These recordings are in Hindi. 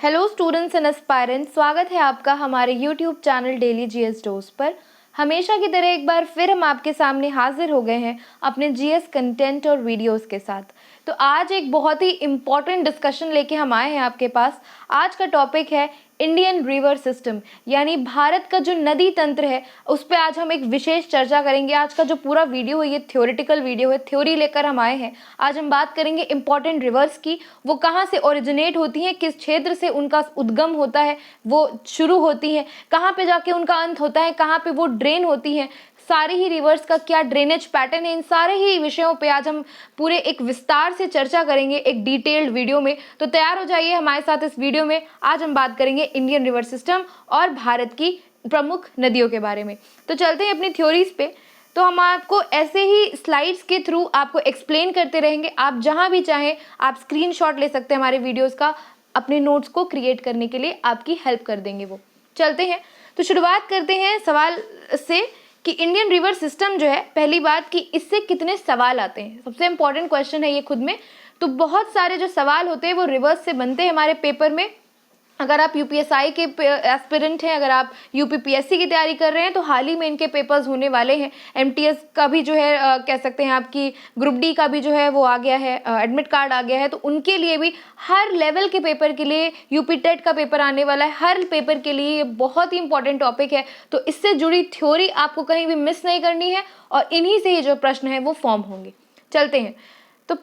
हेलो स्टूडेंट्स एंड एस्पायरेंट्स, स्वागत है आपका हमारे YouTube channel daily GS dose पर। हमेशा की तरह एक बार फिर हम आपके सामने हाजिर हो गए हैं अपने जीएस कंटेंट और वीडियोस के साथ। तो आज एक बहुत ही इम्पॉर्टेंट डिस्कशन लेके हम आए हैं आपके पास। आज का टॉपिक है इंडियन रिवर सिस्टम, यानी भारत का जो नदी तंत्र है उस पर आज हम एक विशेष चर्चा करेंगे। आज का जो पूरा वीडियो है ये थ्योरेटिकल वीडियो है, थ्योरी लेकर हम आए हैं। आज हम बात करेंगे इंपॉर्टेंट रिवर्स की, वो कहाँ से ओरिजिनेट होती हैं, किस क्षेत्र से उनका उद्गम होता है, वो शुरू होती हैं, कहाँ पे जाके उनका अंत होता है, कहाँ पे वो ड्रेन होती हैं, सारी ही रिवर्स का क्या ड्रेनेज पैटर्न है। इन सारे ही विषयों पे आज हम पूरे एक विस्तार से चर्चा करेंगे एक डिटेल्ड वीडियो में। तो तैयार हो जाइए हमारे साथ इस वीडियो में। आज हम बात करेंगे इंडियन रिवर सिस्टम और भारत की प्रमुख नदियों के बारे में। तो चलते हैं अपनी थ्योरीज पे। तो हम आपको ऐसे ही स्लाइड्स के थ्रू आपको एक्सप्लेन करते रहेंगे। आप जहां भी चाहें आप स्क्रीनशॉट ले सकते हैं हमारे वीडियोस का, अपने नोट्स को क्रिएट करने के लिए आपकी हेल्प कर देंगे वो। चलते हैं, तो शुरुआत करते हैं सवाल से कि इंडियन रिवर सिस्टम जो है, पहली बात कि इससे कितने सवाल आते हैं। सबसे इंपॉर्टेंट क्वेश्चन है ये खुद में। तो बहुत सारे जो सवाल होते हैं वो रिवर्स से बनते हैं हमारे पेपर में। अगर आप यूपीएसआई के एस्पिरेंट हैं, अगर आप यूपीपीएससी की तैयारी कर रहे हैं, तो हाल ही में इनके पेपर्स होने वाले हैं। एमटीएस का भी जो है कह सकते हैं, आपकी ग्रुप डी का भी जो है वो आ गया है, एडमिट कार्ड आ गया है। तो उनके लिए भी हर लेवल के पेपर के लिए यूपी टेट का पेपर आने वाला है। हर पेपर के लिए ये बहुत ही इंपॉर्टेंट टॉपिक है। तो इससे जुड़ी थ्योरी आपको कहीं भी मिस नहीं करनी है और इन्हीं से ही जो प्रश्न है वो फॉर्म होंगे। चलते हैं, तो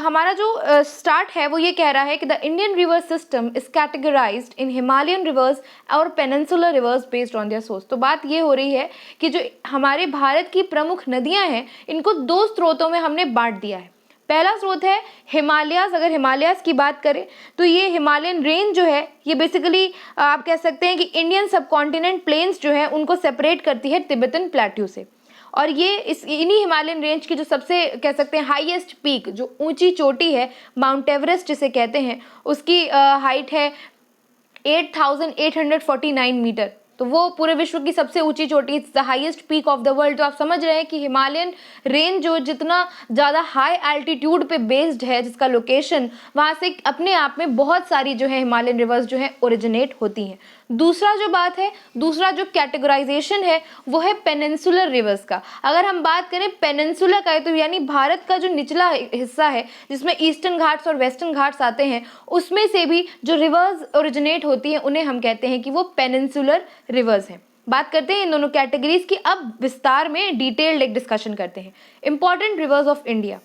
हमारा जो स्टार्ट है वो ये कह रहा है कि the Indian river system is categorized in Himalayan rivers और peninsular rivers based on their source. तो बात ये हो रही है कि जो हमारे भारत की प्रमुख नदियां हैं इनको दो स्रोतों में हमने बांट दिया है। पहला स्रोत है हिमालयाज। अगर हिमालयाज की बात करें तो ये हिमालयन रेंज जो है ये बेसिकली आप कह सकते हैं कि इंडियन सबकॉन्टिनेंट प्लेन्स जो है उनको सेपरेट करती है तिब्बतन प्लेट्यू से। और ये इन्हीं हिमालयन रेंज की जो सबसे कह सकते हैं हाईएस्ट पीक, जो ऊंची चोटी है, माउंट एवरेस्ट जिसे कहते हैं, उसकी हाइट है 8,849 मीटर। तो वो पूरे विश्व की सबसे ऊंची चोटी, it's the highest peak of the world. तो आप समझ रहे हैं कि हिमालयन रेंज जो जितना ज़्यादा हाई एल्टीट्यूड पे बेस्ड है, जिसका लोकेशन, वहाँ से अपने आप में बहुत सारी जो है हिमालयन रिवर्स जो है ओरिजिनेट होती हैं। दूसरा जो बात है, दूसरा जो कैटेगराइजेशन है वो है पेनिनसुलर रिवर्स का। अगर हम बात करें पेनिनसुला का, तो यानी भारत का जो निचला हिस्सा है जिसमें ईस्टर्न घाट्स और वेस्टर्न घाट्स आते हैं, उसमें से भी जो रिवर्स ओरिजिनेट होती हैं उन्हें हम कहते हैं कि वो पेनिनसुलर रिवर्स हैं। बात करते हैं इन दोनों कैटेगरीज की। अब विस्तार में डिटेल्ड एक डिस्कशन करते हैं। Important rivers of India.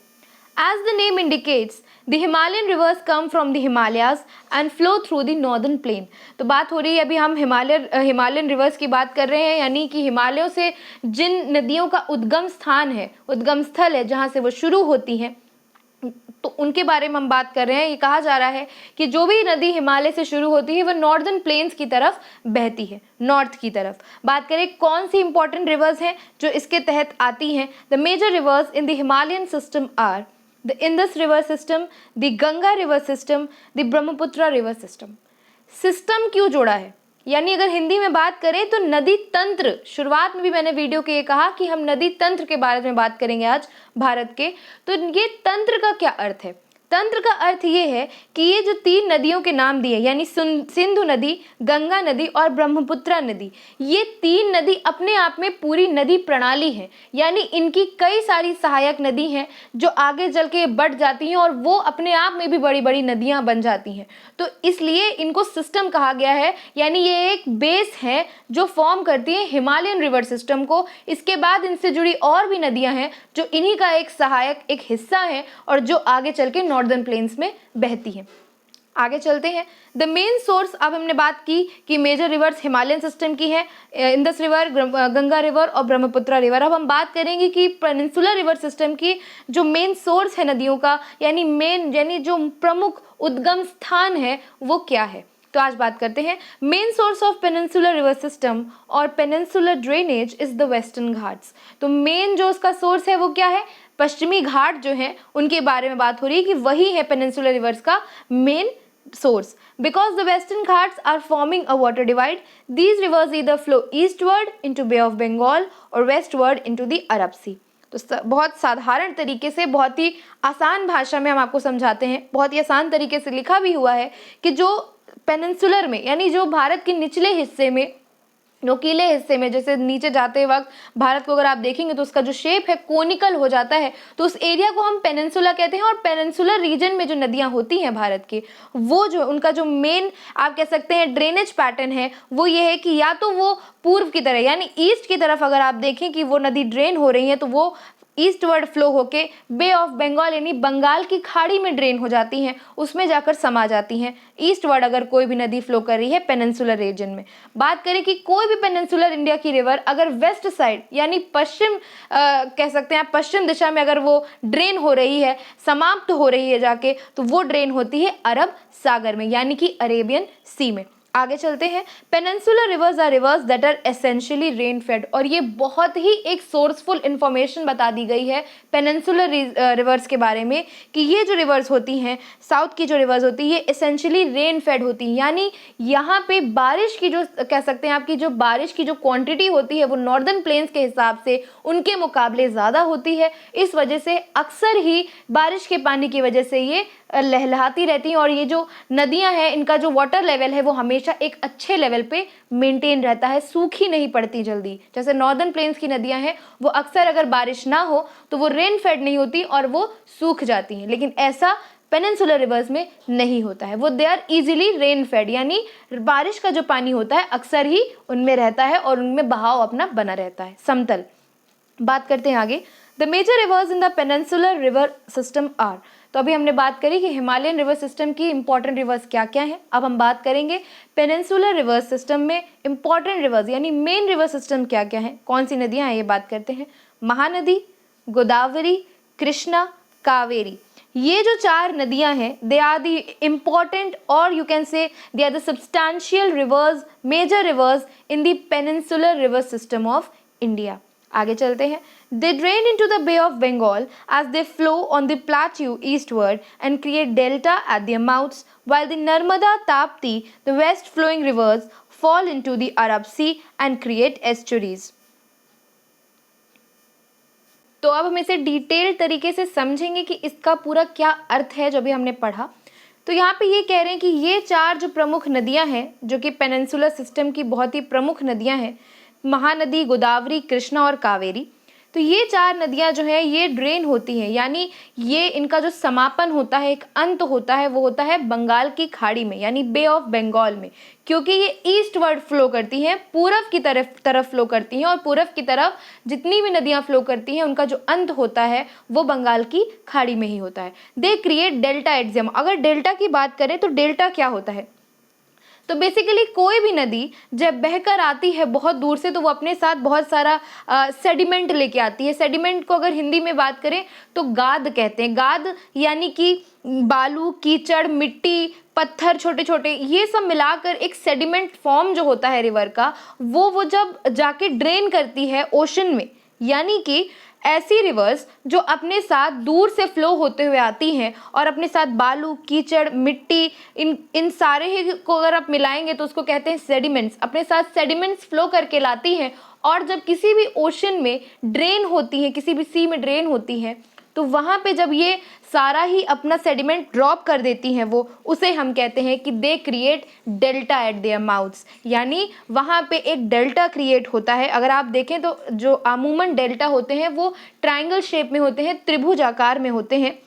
As the name indicates, the Himalayan rivers come from the Himalayas and flow through the northern plain. तो बात हो रही है, अभी हम हिमालयन रिवर्स की बात कर रहे हैं, यानी कि हिमालयों से जिन नदियों का उद्गम स्थान है, उद्गम स्थल है, जहाँ से वो शुरू होती हैं, तो उनके बारे में हम बात कर रहे हैं। ये कहा जा रहा है कि जो भी नदी हिमालय से शुरू होती है वह नॉर्दर्न प्लेन्स की तरफ बहती है, नॉर्थ की तरफ। बात करें कौन सी इंपॉर्टेंट रिवर्स हैं जो इसके तहत आती हैं। The major rivers in the Himalayan system are the Indus river system, the Ganga river system, the Brahmaputra river system. System क्यों जोड़ा है, यानी अगर हिंदी में बात करें तो नदी तंत्र। शुरुआत में भी मैंने वीडियो के ये कहा कि हम नदी तंत्र के बारे में बात करेंगे आज भारत के। तो ये तंत्र का क्या अर्थ है? तंत्र का अर्थ ये है कि ये जो तीन नदियों के नाम दिए, यानी सिंधु नदी, गंगा नदी और ब्रह्मपुत्रा नदी, ये तीन नदी अपने आप में पूरी नदी प्रणाली है। यानी इनकी कई सारी सहायक नदी हैं जो आगे चल के बढ़ जाती हैं और वो अपने आप में भी बड़ी बड़ी नदियां बन जाती हैं। तो इसलिए इनको सिस्टम कहा गया है, यानी ये एक बेस है जो फॉर्म करती है हिमालयन रिवर सिस्टम को। इसके बाद इनसे जुड़ी और भी नदियां हैं जो इन्हीं का एक सहायक, एक हिस्सा है और जो आगे चल के नॉर्दर्न प्लेन्स में बहती है। आगे चलते हैं। द मेन सोर्स, अब हमने बात की कि मेजर रिवर्स हिमालयन सिस्टम की है, इंदस रिवर, गंगा रिवर और ब्रह्मपुत्रा रिवर। अब हम बात करेंगे कि पेनिनसुलर रिवर सिस्टम की जो मेन सोर्स है नदियों का, यानी जो प्रमुख उद्गम स्थान है वो क्या है। तो आज बात करते हैं main source of peninsular river system और peninsular drainage is the Western Ghats. तो मेन जो उसका सोर्स है वो क्या है? पश्चिमी घाट जो है उनके बारे में बात हो रही है कि वही है पेनिनसुलर रिवर्स का main source. Because the western ghats are forming a water divide, these rivers either flow eastward into Bay of Bengal or westward into the Arab Sea. तो बहुत साधारण तरीके से, बहुत ही आसान भाषा में हम आपको समझाते हैं, बहुत ही आसान तरीके से लिखा भी हुआ है कि जो पेनिनसुलर में, यानी जो भारत के निचले हिस्से में, नोकीले हिस्से में, जैसे नीचे जाते वक्त भारत को अगर आप देखेंगे तो उसका जो शेप है कोनिकल हो जाता है, तो उस एरिया को हम पेनिनसुला कहते हैं। और पेनिनसुलर रीजन में जो नदियां होती हैं भारत के, वो जो उनका जो मेन आप कह सकते हैं ड्रेनेज पैटर्न है, वो ये है कि या तो वो पूर्व की तरह यानी ईस्ट की तरफ अगर आप देखें कि वो नदी ड्रेन हो रही है, तो वो ईस्टवर्ड फ्लो होके बे ऑफ बंगाल यानी बंगाल की खाड़ी में ड्रेन हो जाती हैं, उसमें जाकर समा जाती हैं। ईस्टवर्ड अगर कोई भी नदी फ्लो कर रही है पेनिनसुलर रीजन में। बात करें कि कोई भी पेनिनसुलर इंडिया की रिवर अगर वेस्ट साइड यानी पश्चिम कह सकते हैं पश्चिम दिशा में अगर वो ड्रेन हो रही है, समाप्त हो रही है जाके, तो वो ड्रेन होती है अरब सागर में यानी कि अरेबियन सी में। आगे चलते हैं। Peninsular rivers are rivers that are essentially rain fed, और ये बहुत ही एक सोर्सफुल इंफॉर्मेशन बता दी गई है पेनिनसुलर रिवर्स के बारे में कि ये जो रिवर्स होती हैं, साउथ की जो रिवर्स होती है, ये एसेंशियली रेन फेड होती हैं, यानी यहाँ पे बारिश की जो कह सकते हैं आपकी जो बारिश की जो क्वांटिटी होती है वो नॉर्दर्न प्लेन्स के हिसाब से उनके मुकाबले ज़्यादा होती है। इस वजह से अक्सर ही बारिश के पानी की वजह से ये लहलहाती रहती हैं, और ये जो नदियां हैं इनका जो वाटर लेवल है वो हमेशा एक अच्छे लेवल पे मेंटेन रहता है, सूखी नहीं पड़ती जल्दी। जैसे नॉर्दर्न प्लेन्स की नदियां हैं वो अक्सर अगर बारिश ना हो तो वो रेन फेड नहीं होती और वो सूख जाती हैं, लेकिन ऐसा पेनिनसुलर रिवर्स में नहीं होता है। वो they are easily rain fed, यानी बारिश का जो पानी होता है अक्सर ही उनमें रहता है और उनमें बहाव अपना बना रहता है, समतल। बात करते हैं आगे। The major rivers in the peninsular river system are, तो अभी हमने बात करी कि हिमालयन रिवर सिस्टम की इंपॉर्टेंट रिवर्स क्या क्या हैं। अब हम बात करेंगे पेनिनसुलर रिवर सिस्टम में इंपॉर्टेंट रिवर्स यानी मेन रिवर सिस्टम क्या क्या हैं, कौन सी नदियां हैं, ये बात करते हैं। महानदी, गोदावरी, कृष्णा, कावेरी, ये जो 4 नदियां हैं दे आर द इम्पॉर्टेंट और you can say they are the substantial rivers, major rivers in the peninsular river system of India. आगे चलते हैं। They drain into the Bay of Bengal as they flow on the plateau eastward and create delta at their mouths, while the Narmada, Tapti, the west flowing rivers, fall into the Arab Sea and create estuaries. तो अब हम इसे डिटेल तरीके से समझेंगे कि इसका पूरा क्या अर्थ है जो भी हमने पढ़ा। तो यहाँ पे ये कह रहे हैं कि ये 4 जो प्रमुख नदियाँ हैं जो कि पेनिनसुलर सिस्टम की बहुत ही प्रमुख नदियाँ हैं, महानदी, गोदावरी, कृष्णा और कावेरी, तो ये 4 नदियाँ जो हैं ये ड्रेन होती हैं, यानी ये इनका जो समापन होता है, एक अंत होता है, वो होता है बंगाल की खाड़ी में यानी बे ऑफ बंगाल में, क्योंकि ये ईस्टवर्ड फ्लो करती हैं, पूरब की तरफ फ्लो करती हैं, और पूरब की तरफ जितनी भी नदियाँ फ्लो करती हैं उनका जो अंत होता है वो बंगाल की खाड़ी में ही होता है। They create delta at them. अगर डेल्टा की बात करें तो डेल्टा क्या होता है, तो बेसिकली कोई भी नदी जब बहकर आती है बहुत दूर से तो वो अपने साथ बहुत सारा सेडिमेंट लेके आती है। सेडिमेंट को अगर हिंदी में बात करें तो गाद कहते हैं। गाद यानी कि बालू, कीचड़, मिट्टी, पत्थर छोटे छोटे, ये सब मिलाकर एक सेडिमेंट फॉर्म जो होता है रिवर का, वो जब जाके ड्रेन करती है ओशन में, यानी कि ऐसी रिवर्स जो अपने साथ दूर से फ्लो होते हुए आती हैं और अपने साथ बालू, कीचड़, मिट्टी, इन सारे ही को अगर आप मिलाएंगे तो उसको कहते हैं सेडिमेंट्स। अपने साथ सेडिमेंट्स फ्लो करके लाती हैं, और जब किसी भी ओशन में ड्रेन होती हैं, किसी भी सी में ड्रेन होती हैं, तो वहाँ पे जब ये सारा ही अपना सेडिमेंट ड्रॉप कर देती हैं, वो उसे हम कहते हैं कि they create delta eight there mouths, यानी वहाँ पे एक डेल्टा क्रिएट होता है। अगर आप देखें तो जो अमूमन डेल्टा होते हैं वो ट्रायंगल शेप में होते हैं, त्रिभुज आकार में होते हैं,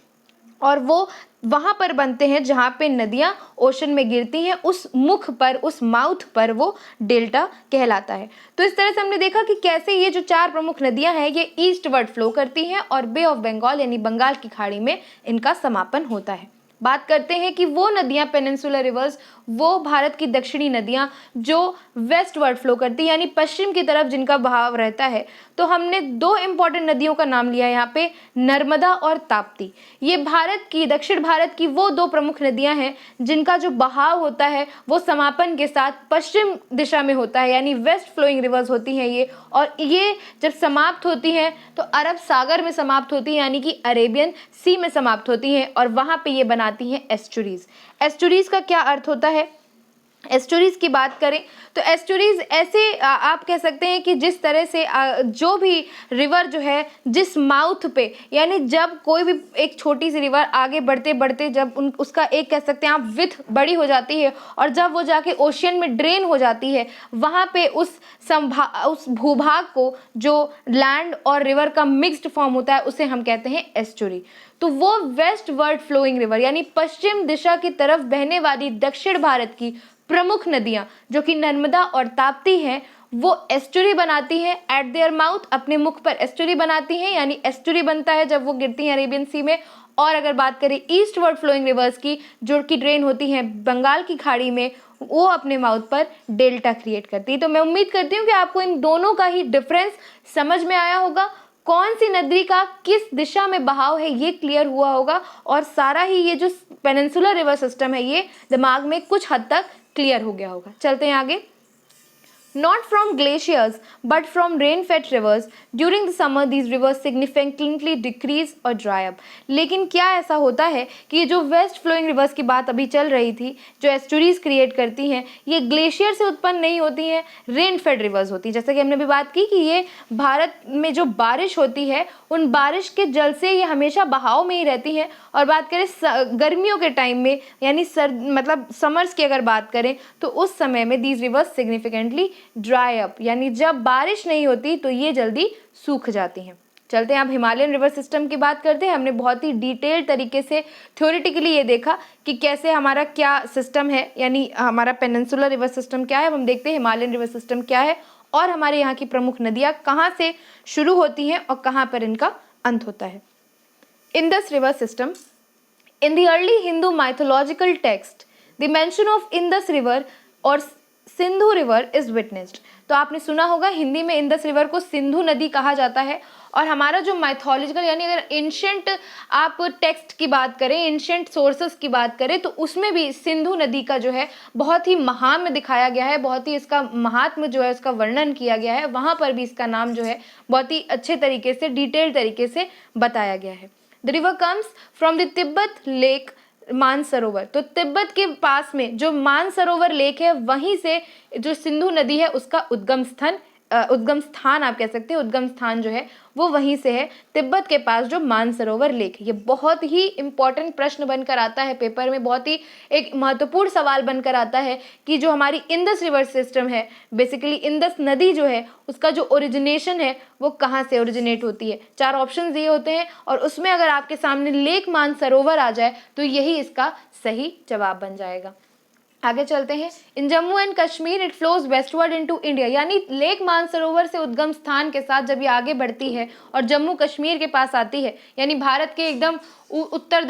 और वो वहाँ पर बनते हैं जहाँ पे नदियाँ ओशन में गिरती हैं, उस मुख पर, उस माउथ पर वो डेल्टा कहलाता है। तो इस तरह से हमने देखा कि कैसे ये जो 4 प्रमुख नदियाँ हैं ये ईस्टवर्ड फ्लो करती हैं और बे ऑफ बंगाल यानी बंगाल की खाड़ी में इनका समापन होता है। बात करते हैं कि वो नदियाँ पेनिनसुलर रिवर्स, वो भारत की दक्षिणी नदियाँ जो वेस्टवर्ड फ्लो करती है यानी पश्चिम की तरफ जिनका बहाव रहता है। तो हमने 2 इंपॉर्टेंट नदियों का नाम लिया यहाँ पे, नर्मदा और ताप्ती। ये भारत की, दक्षिण भारत की वो 2 प्रमुख नदियाँ हैं जिनका जो बहाव होता है वो समापन के साथ पश्चिम दिशा में होता है, यानी वेस्ट फ्लोइंग रिवर्स होती हैं ये, और ये जब समाप्त होती हैं तो अरब सागर में समाप्त होती हैं, यानी कि अरेबियन सी में समाप्त होती हैं, और वहाँ पे ये बनाती हैं एस्चुरीज। एस्चुरीज का क्या अर्थ होता है, एस्टुरीज की बात करें तो एस्टुरीज ऐसे आप कह सकते हैं कि जिस तरह से जो भी रिवर जो है जिस माउथ पे, यानी जब कोई भी एक छोटी सी रिवर आगे बढ़ते बढ़ते जब उसका एक कह सकते हैं आप विड्थ बड़ी हो जाती है और जब वो जाके ओशियन में ड्रेन हो जाती है, वहाँ पे उस भूभाग को जो लैंड और रिवर का मिक्स्ड फॉर्म होता है उसे हम कहते हैं एस्टुरी। तो वो वेस्ट वर्ड फ्लोइंग रिवर यानी पश्चिम दिशा की तरफ बहने वाली दक्षिण भारत की प्रमुख नदियां जो कि नर्मदा और ताप्ती हैं, वो एस्टुरी बनाती हैं एट देयर माउथ, अपने मुख पर एस्टुरी बनाती हैं, यानी एस्टुरी बनता है जब वो गिरती हैं अरेबियन सी में। और अगर बात करें ईस्ट वर्ड फ्लोइंग रिवर्स की जो कि ड्रेन होती हैं बंगाल की खाड़ी में, वो अपने माउथ पर डेल्टा क्रिएट करती है। तो मैं उम्मीद करती हूँ कि आपको इन दोनों का ही डिफरेंस समझ में आया होगा, कौन सी नदी का किस दिशा में बहाव है ये क्लियर हुआ होगा, और सारा ही ये जो पेनिनसुलर रिवर सिस्टम है ये दिमाग में कुछ हद तक क्लियर हो गया होगा। चलते हैं आगे। Not from glaciers but from rain-fed rivers. During the summer, these rivers significantly decrease or dry up. लेकिन क्या ऐसा होता है कि जो वेस्ट फ्लोइंग रिवर्स की बात अभी चल रही थी, जो एस्टुरीज क्रिएट करती हैं, ये ग्लेशियर से उत्पन्न नहीं होती हैं, रेन फेड रिवर्स होती हैं। जैसे कि हमने भी बात की कि ये भारत में जो बारिश होती है उन बारिश के जल से ये हमेशा बहाव में ही रहती हैं। और बात करें गर्मियों के टाइम में यानी मतलब समर्स की अगर बात करें तो उस समय में these rivers significantly dry up, यानी जब बारिश नहीं होती तो ये जल्दी सूख जाती हैं। चलते हैं आप हिमालयन रिवर सिस्टम की बात करते हैं। हमने बहुत ही डिटेल्ड तरीके से थ्योरेटिकली ये देखा कि कैसे हमारा क्या सिस्टम है, यानी हमारा पेनिनसुलर रिवर सिस्टम क्या है। अब हम देखते हैं हिमालयन रिवर सिस्टम क्या है और हमारे यहाँ की प्रमुख नदियाँ कहाँ से शुरू होती हैं और कहाँ पर इनका अंत होता है। Indus river system. In the early Hindu mythological text, the mention of Indus river और सिंधु रिवर इज विटनेस्ड। तो आपने सुना होगा हिंदी में इंदस रिवर को सिंधु नदी कहा जाता है, और हमारा जो माइथोलॉजिकल यानी अगर एंशिएंट आप टेक्स्ट की बात करें, एंशिएंट सोर्सेस की बात करें, तो उसमें भी सिंधु नदी का जो है बहुत ही महात्म्य दिखाया गया है, बहुत ही इसका महात्म्य जो है उसका वर्णन किया गया है। वहाँ पर भी इसका नाम जो है बहुत ही अच्छे तरीके से डिटेल्ड तरीके से बताया गया है। The river comes from the Tibet lake Mansarovar. तो तिब्बत के पास में जो मानसरोवर लेक है वहीं से जो सिंधु नदी है उसका उद्गम स्थान आप कह सकते हैं, उद्गम स्थान जो है वो वहीं से है, तिब्बत के पास जो मानसरोवर लेक है। ये बहुत ही इंपॉर्टेंट प्रश्न बनकर आता है पेपर में, बहुत ही एक महत्वपूर्ण सवाल बनकर आता है कि जो हमारी इंदस रिवर सिस्टम है, बेसिकली इंदस नदी जो है उसका जो ओरिजिनेशन है वो कहाँ से ओरिजिनेट होती है। 4 ऑप्शन दिए होते हैं और उसमें अगर आपके सामने लेक मानसरोवर आ जाए तो यही इसका सही जवाब बन जाएगा। आगे चलते हैं। In Jammu and Kashmir it flows westward into India, यानी लेक मानसरोवर से उद्गम स्थान के साथ जब ये आगे बढ़ती है और जम्मू कश्मीर के पास आती है, यानी भारत के एकदम उत्तर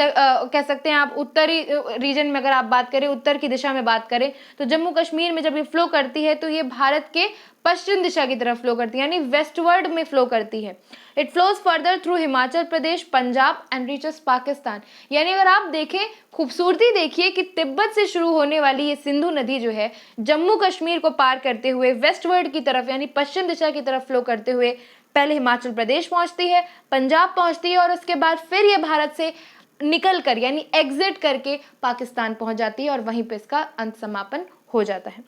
कह सकते हैं आप उत्तरी रीजन में अगर आप बात करें, उत्तर की दिशा में बात करें, तो जम्मू कश्मीर में जब ये फ्लो करती है तो ये भारत के पश्चिम दिशा की तरफ फ्लो करती है, यानी वेस्टवर्ड में फ्लो करती है। It flows further through Himachal Pradesh, Punjab and reaches Pakistan. यानी अगर आप देखें, खूबसूरती देखिए कि तिब्बत से शुरू होने वाली ये सिंधु नदी जो है जम्मू कश्मीर को पार करते हुए वेस्टवर्ड की तरफ यानी पश्चिम दिशा की तरफ फ्लो करते हुए पहले हिमाचल प्रदेश पहुंचती है, पंजाब पहुंचती है और उसके बाद फिर ये भारत से निकल कर यानी एग्जिट करके पाकिस्तान पहुंच जाती है और वहीं पे इसका अंत समापन हो जाता है।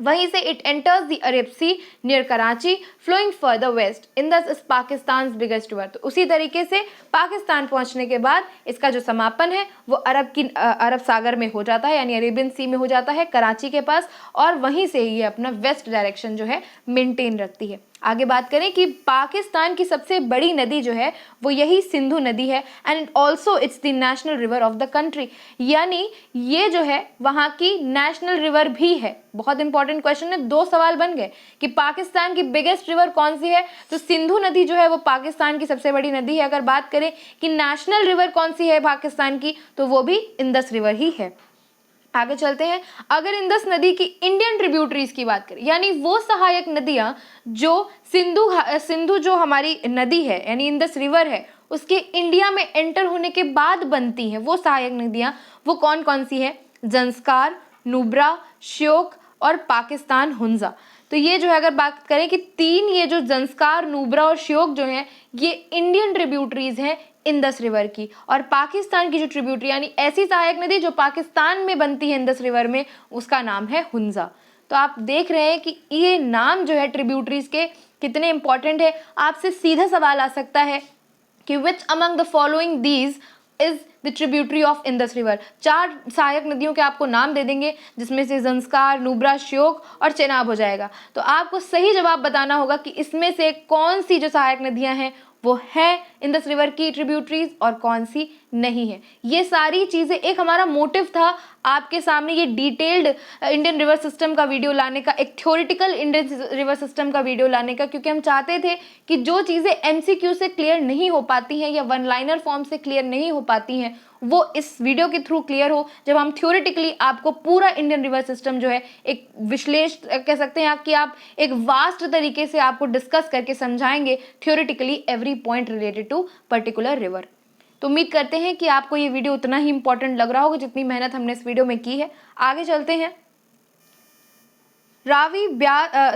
वहीं से it enters the Arab sea near Karachi, flowing further west, Indus is Pakistan biggest river. तो उसी तरीके से पाकिस्तान पहुंचने के बाद इसका जो समापन है वो अरब सागर में हो जाता है, यानी अरेबियन सी में हो जाता है कराची के पास, और वहीं से ये अपना वेस्ट डायरेक्शन जो है मेंटेन रखती है। आगे बात करें कि पाकिस्तान की सबसे बड़ी नदी जो है वो यही सिंधु नदी है, and also it's the national river of the country, यानी ये जो है वहाँ की नेशनल रिवर भी है। बहुत इंपॉर्टेंट क्वेश्चन है, 2 सवाल बन गए कि पाकिस्तान की बिगेस्ट रिवर कौन सी है, तो सिंधु नदी जो है वो पाकिस्तान की सबसे बड़ी नदी है। अगर बात करें कि नेशनल रिवर कौन सी है पाकिस्तान की, तो वो भी इंदस रिवर ही है। आगे चलते हैं। अगर इंदस नदी की इंडियन ट्रिब्यूटरीज की बात करें, यानी वो सहायक नदियां जो सिंधु जो हमारी नदी है यानी इंदस रिवर है उसके इंडिया में एंटर होने के बाद बनती हैं, वो सहायक नदियां वो कौन कौन सी है? जंस्कार, नुब्रा, श्योक और पाकिस्तान हुंजा। तो ये जो है अगर बात करें कि 3 ये जो जंस्कार, नुब्रा और श्योक जो हैं ये इंडियन ट्रिब्यूटरीज हैं इंदस रिवर की। और पाकिस्तान की जो ट्रिब्यूटरी यानी ऐसी सहायक नदी जो पाकिस्तान में बनती है इंदस रिवर में, उसका नाम है हुंजा। तो आप देख रहे हैं कि ये नाम जो है ट्रिब्यूटरीज के कितने इंपॉर्टेंट है। आपसे सीधा सवाल आ सकता है कि which among the following these is the tributary of Indus river. 4 सहायक नदियों के आपको नाम दे देंगे जिसमें से ज़ंस्कार, नुब्रा, श्योक और चेनाब हो जाएगा। तो आपको सही जवाब बताना होगा कि इसमें से कौन सी जो सहायक नदियां हैं वो है इंदस रिवर की ट्रिब्यूटरीज और कौन सी नहीं है। ये सारी चीज़ें एक हमारा मोटिव था आपके सामने ये डिटेल्ड इंडियन रिवर सिस्टम का वीडियो लाने का, एक थ्योरेटिकल इंडियन रिवर सिस्टम का वीडियो लाने का, क्योंकि हम चाहते थे कि जो चीज़ें एमसीक्यू से क्लियर नहीं हो पाती हैं या वन लाइनर फॉर्म से क्लियर नहीं हो पाती हैं वो इस वीडियो के थ्रू क्लियर हो, जब हम थ्योरेटिकली आपको पूरा इंडियन रिवर सिस्टम जो है एक विश्लेषण कह सकते हैं कि आप एक वास्ट तरीके से आपको डिस्कस करके समझाएंगे theoretically every point related to particular river. तो उम्मीद करते हैं कि आपको ये वीडियो उतना ही इंपॉर्टेंट लग रहा होगा जितनी मेहनत हमने इस वीडियो में की है। आगे चलते हैं।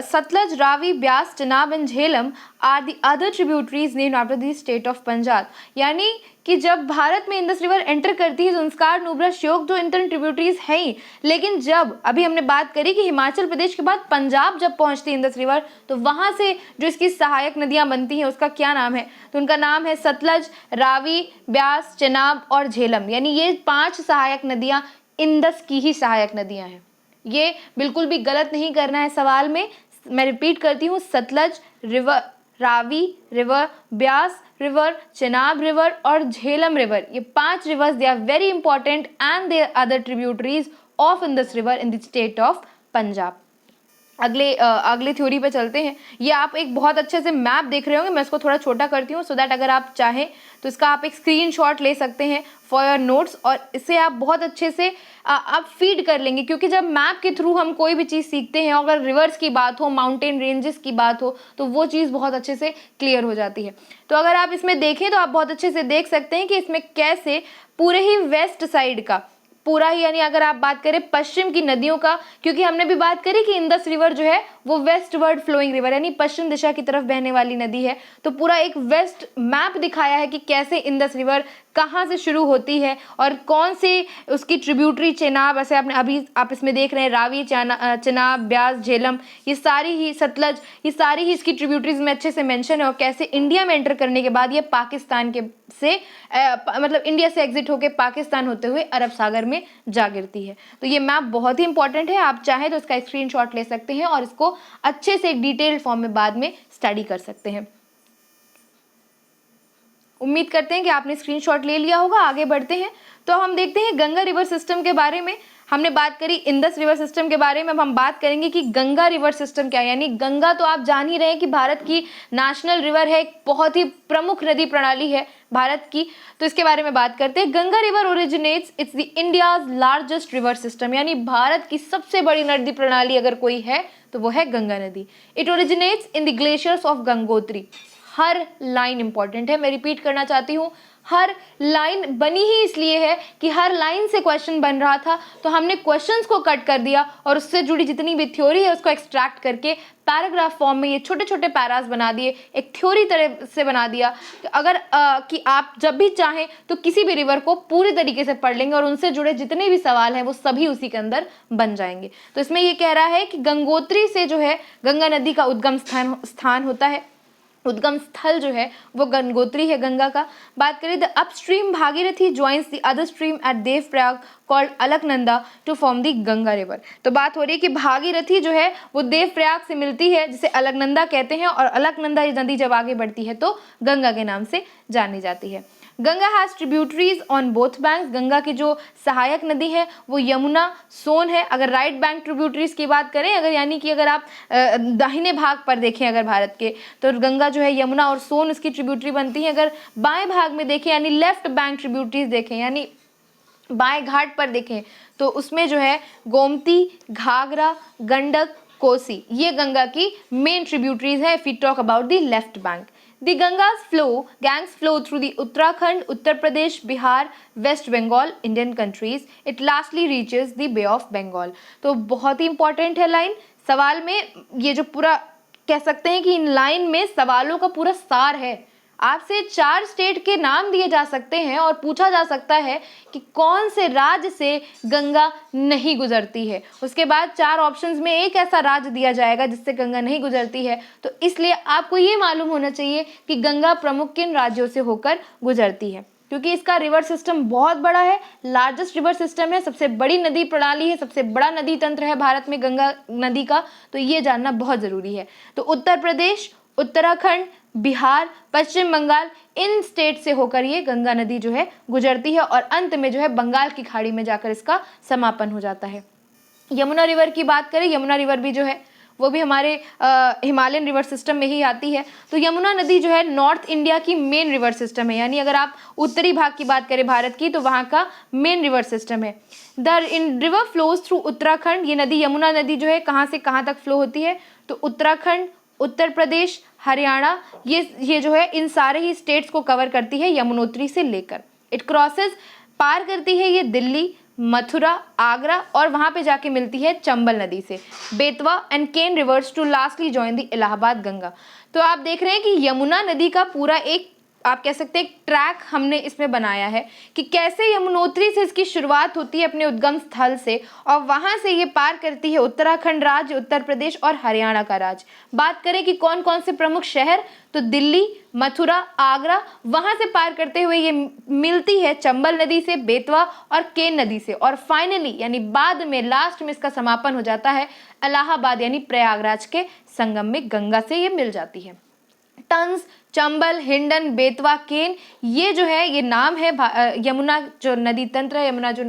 Sutlej, Ravi, Beas, Chenab and Jhelum are the other tributaries named after the state of Punjab. यानी कि जब भारत में इंदस रिवर एंटर करती है ज़ंस्कार, नुब्रा, श्योक जो इंटरन ट्रिब्यूटरीज हैं ही, लेकिन जब अभी हमने बात करी कि हिमाचल प्रदेश के बाद पंजाब जब पहुंचती है इंदस रिवर तो वहां से जो इसकी सहायक नदियां बनती हैं उसका क्या नाम है, तो उनका नाम है सतलज, रावी, ब्यास, चनाब और झेलम। यानी ये 5 सहायक नदियां इंदस की ही सहायक नदियां हैं। ये बिल्कुल भी गलत नहीं करना है सवाल में। मैं रिपीट करती हूँ, Sutlej river, Ravi river, Beas river, Chenab river और झेलम रिवर, ये 5 rivers they are very important and they are other tributaries of Indus river in the state of Punjab. अगले थ्योरी पे चलते हैं। ये आप एक बहुत अच्छे से मैप देख रहे होंगे, मैं इसको थोड़ा छोटा करती हूँ सो दैट अगर आप चाहें तो इसका आप एक स्क्रीनशॉट ले सकते हैं फॉर योर नोट्स और इससे आप बहुत अच्छे से आप फीड कर लेंगे, क्योंकि जब मैप के थ्रू हम कोई भी चीज़ सीखते हैं, अगर रिवर्स की बात हो, माउंटेन रेंजेस की बात हो, तो वो चीज़ बहुत अच्छे से क्लियर हो जाती है। तो अगर आप इसमें देखें तो आप बहुत अच्छे से देख सकते हैं कि इसमें कैसे पूरे ही वेस्ट साइड का पूरा ही, यानी अगर आप बात करें पश्चिम की नदियों का, क्योंकि हमने भी बात करी कि इंदस रिवर जो है वो वेस्ट वर्ड फ्लोइंग रिवर यानी पश्चिम दिशा की तरफ बहने वाली नदी है, तो पूरा एक वेस्ट मैप दिखाया है कि कैसे इंदस रिवर कहाँ से शुरू होती है और कौन से उसकी ट्रिब्यूटरी चेनाब, ऐसे आपने अभी आप इसमें देख रहे हैं रावी, चनाब, ब्यास, झेलम, ये सारी ही, सतलज, ये सारी ही इसकी ट्रिब्यूटरीज में अच्छे से मेंशन है और कैसे इंडिया में एंटर करने के बाद ये पाकिस्तान के से मतलब इंडिया से एग्जिट होकर पाकिस्तान होते हुए अरब सागर में जा गिरती है। तो ये मैप बहुत ही इंपॉर्टेंट है, आप चाहें तो इसका स्क्रीनशॉट ले सकते हैं और इसको अच्छे से एक डिटेल्ड फॉर्म में बाद में स्टडी कर सकते हैं। उम्मीद करते हैं कि आपने स्क्रीनशॉट ले लिया होगा। आगे बढ़ते हैं तो हम देखते हैं गंगा रिवर सिस्टम के बारे में। हमने बात करी इंदस रिवर सिस्टम के बारे में, अब हम बात करेंगे कि गंगा रिवर सिस्टम क्या है। यानी गंगा तो आप जान ही रहे हैं कि भारत की नेशनल रिवर है, एक बहुत ही प्रमुख नदी प्रणाली है भारत की, तो इसके बारे में बात करते हैं। Ganga river originates, it's the India's largest river system, यानी भारत की सबसे बड़ी नदी प्रणाली अगर कोई है तो वो है गंगा नदी। It originates in the glaciers of Gangotri. Her line important है, मैं रिपीट करना चाहती हूँ, हर लाइन बनी ही इसलिए है कि हर लाइन से क्वेश्चन बन रहा था, तो हमने क्वेश्चंस को कट कर दिया और उससे जुड़ी जितनी भी थ्योरी है उसको एक्सट्रैक्ट करके पैराग्राफ फॉर्म में ये छोटे छोटे पैरास बना दिए, एक थ्योरी तरह से बना दिया अगर कि आप जब भी चाहें तो किसी भी रिवर को पूरी तरीके से पढ़ लेंगे और उनसे जुड़े जितने भी सवाल हैं वो सभी उसी के अंदर बन जाएंगे। तो इसमें ये कह रहा है कि गंगोत्री से जो है गंगा नदी का उद्गम स्थान होता है, उद्गम स्थल जो है वो गंगोत्री है गंगा का। बात करें the upstream Bhagirathi joins the other stream at Devprayag called Alaknanda to form the Ganga river. तो बात हो रही है कि भागीरथी जो है वो देवप्रयाग से मिलती है जिसे अलकनंदा कहते हैं और अलकनंदा नदी जब आगे बढ़ती है तो गंगा के नाम से जानी जाती है। Ganga has tributaries on both banks. Ganga की जो सहायक नदी है वो यमुना, सोन है। अगर राइट बैंक ट्रिब्यूटरीज की बात करें, अगर यानी कि अगर आप दाहिने भाग पर देखें अगर भारत के, तो गंगा जो है यमुना और सोन उसकी ट्रिब्यूटरी बनती है। अगर बाएं भाग में देखें यानी लेफ्ट बैंक ट्रिब्यूटरीज देखें यानी बाएं घाट पर देखें तो उसमें जो है गोमती, घाघरा, गंडक, कोसी, ये गंगा की मेन ट्रिब्यूटरीज है if we talk about the left bank. The Gangas gangs flow through the Uttarakhand, Uttar Pradesh, Bihar, West Bengal, Indian countries. It lastly reaches the Bay of Bengal. तो बहुत ही इंपॉर्टेंट है लाइन। सवाल में ये जो पूरा कह सकते हैं कि इन लाइन में सवालों का पूरा सार है, आपसे 4 स्टेट के नाम दिए जा सकते हैं और पूछा जा सकता है कि कौन से राज्य से गंगा नहीं गुजरती है। उसके बाद 4 ऑप्शंस में एक ऐसा राज्य दिया जाएगा जिससे गंगा नहीं गुजरती है। तो इसलिए आपको ये मालूम होना चाहिए कि गंगा प्रमुख किन राज्यों से होकर गुजरती है, क्योंकि इसका रिवर सिस्टम बहुत बड़ा है, लार्जेस्ट रिवर सिस्टम है, सबसे बड़ी नदी प्रणाली है, सबसे बड़ा नदी तंत्र है भारत में गंगा नदी का। तो ये जानना बहुत जरूरी है। तो उत्तर प्रदेश, उत्तराखंड, बिहार, पश्चिम बंगाल, इन स्टेट से होकर ये गंगा नदी जो है गुजरती है और अंत में जो है बंगाल की खाड़ी में जाकर इसका समापन हो जाता है। यमुना रिवर की बात करें, यमुना रिवर भी जो है वो भी हमारे हिमालयन रिवर सिस्टम में ही आती है। तो यमुना नदी जो है नॉर्थ इंडिया की मेन रिवर सिस्टम है, यानी अगर आप उत्तरी भाग की बात करें भारत की तो वहाँ का मेन रिवर सिस्टम है। The river flows through Uttarakhand. ये नदी, यमुना नदी जो है कहाँ से कहाँ तक फ्लो होती है, तो उत्तराखंड, उत्तर प्रदेश, हरियाणा, ये जो है इन सारे ही स्टेट्स को कवर करती है यमुनोत्री से लेकर। इट क्रॉसेस, पार करती है ये दिल्ली, मथुरा, आगरा और वहां पे जाके मिलती है चंबल नदी से Betwa and Ken rivers to lastly join the Allahabad Ganga. तो आप देख रहे हैं कि यमुना नदी का पूरा एक, आप कह सकते हैं, एक ट्रैक हमने इसमें बनाया है कि कैसे यमुनोत्री से इसकी शुरुआत होती है अपने उद्गम स्थल से और वहां से ये पार करती है उत्तराखंड राज्य, उत्तर प्रदेश और हरियाणा का राज्य। बात करें कि कौन कौन से प्रमुख शहर, तो दिल्ली, मथुरा, आगरा, वहां से पार करते हुए ये मिलती है चंबल नदी से, बेतवा और केन नदी से और फाइनली यानी बाद में लास्ट में इसका समापन हो जाता है इलाहाबाद यानी प्रयागराज के संगम में गंगा से ये मिल जाती है। टंस, चंबल, हिंडन, बेतवा, केन, ये जो है ये नाम है यमुना जो नदी तंत्र है, यमुना जो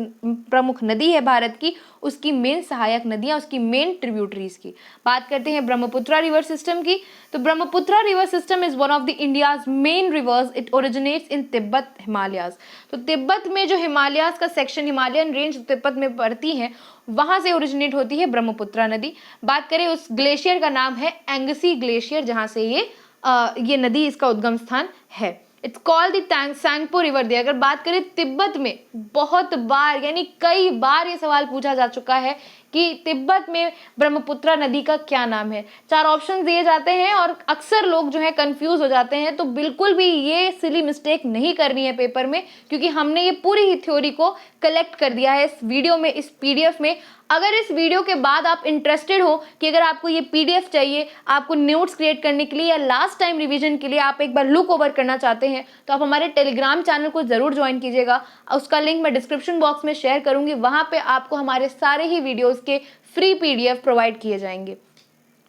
प्रमुख नदी है भारत की, उसकी मेन सहायक नदियां, उसकी मेन ट्रिब्यूटरीज की। बात करते हैं ब्रह्मपुत्रा रिवर सिस्टम की। तो Brahmaputra river system is one of the India's main rivers. It originates इन तिब्बत हिमालयाज। तो तिब्बत में जो हिमालयाज का सेक्शन, हिमालयन रेंज तिब्बत में पड़ती है, वहां से ओरिजिनेट होती है ब्रह्मपुत्रा नदी। बात करें उस ग्लेशियर का नाम है एंगसी ग्लेशियर, जहां से ये नदी, इसका उद्गम स्थान है। It's called the Tsangpo river दे। अगर बात करें तिब्बत में, बहुत बार यानी कई बार ये सवाल पूछा जा चुका है कि तिब्बत में ब्रह्मपुत्रा नदी का क्या नाम है। 4 ऑप्शन दिए जाते हैं और अक्सर लोग जो है कंफ्यूज हो जाते हैं। तो बिल्कुल भी ये सिली मिस्टेक नहीं करनी है पेपर में, क्योंकि हमने ये पूरी ही थ्योरी को कलेक्ट कर दिया है इस वीडियो में, इस पीडीएफ में। अगर इस वीडियो के बाद आप इंटरेस्टेड हो कि अगर आपको ये पीडीएफ चाहिए, आपको नोट्स क्रिएट करने के लिए या लास्ट टाइम रिवीजन के लिए आप एक बार लुक ओवर करना चाहते हैं, तो आप हमारे टेलीग्राम चैनल को जरूर ज्वाइन कीजिएगा। उसका लिंक मैं डिस्क्रिप्शन बॉक्स में शेयर करूंगी। वहां पे आपको हमारे सारे ही वीडियोस के फ्री पीडीएफ प्रोवाइड किए जाएंगे।